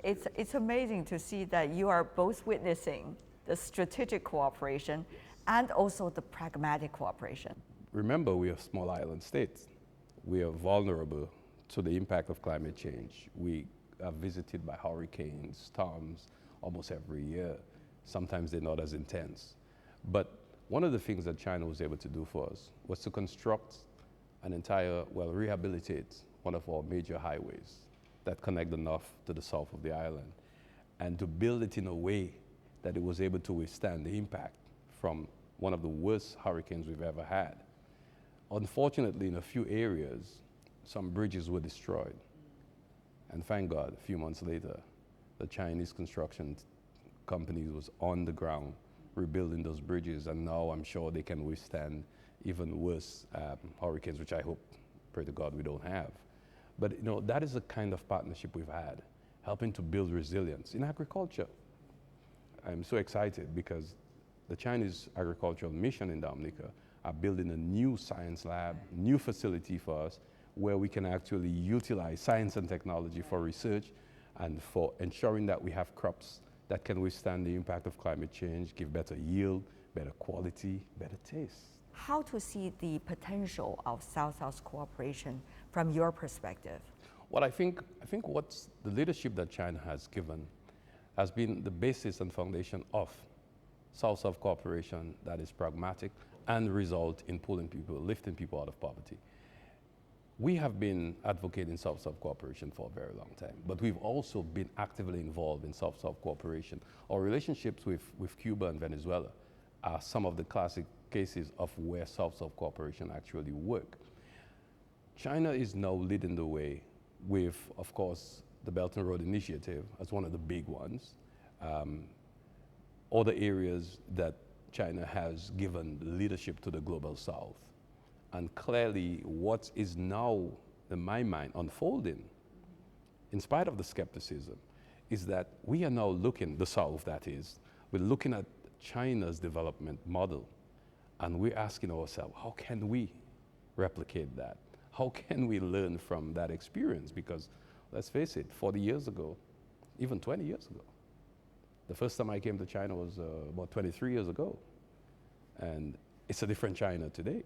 It's amazing to see that you are both witnessing the strategic cooperation and also the pragmatic cooperation. Remember, we are small island states. We are vulnerable to the impact of climate change. We are visited by hurricanes, storms almost every year. Sometimes they're not as intense. But one of the things that China was able to do for us was to construct rehabilitate one of our major highways that connect the north to the south of the island, and to build it in a way that it was able to withstand the impact from one of the worst hurricanes we've ever had. Unfortunately, in a few areas, some bridges were destroyed. And thank God, a few months later, the Chinese construction companies was on the ground rebuilding those bridges, and now I'm sure they can withstand even worse hurricanes, which I hope, pray to God, we don't have. But that is the kind of partnership we've had, helping to build resilience in agriculture. I'm so excited because the Chinese agricultural mission in Dominica are building a new science lab, new facility for us, where we can actually utilize science and technology for research and for ensuring that we have crops that can withstand the impact of climate change, give better yield, better quality, better taste. How to see the potential of South-South cooperation from your perspective? Well, I think what's the leadership that China has given has been the basis and foundation of South-South cooperation that is pragmatic and result in pulling people, lifting people out of poverty. We have been advocating South-South cooperation for a very long time, but we've also been actively involved in South-South cooperation. Our relationships with Cuba and Venezuela are some of the classic cases of where South-South cooperation actually work. China is now leading the way with, of course, the Belt and Road Initiative as one of the big ones. Other areas that China has given leadership to the Global South. And clearly what is now, in my mind, unfolding, in spite of the skepticism, is that we are now looking, the South that is, we're looking at China's development model, and we're asking ourselves, how can we replicate that? How can we learn from that experience? Because let's face it, 40 years ago, even 20 years ago, the first time I came to China was about 23 years ago. And it's a different China today.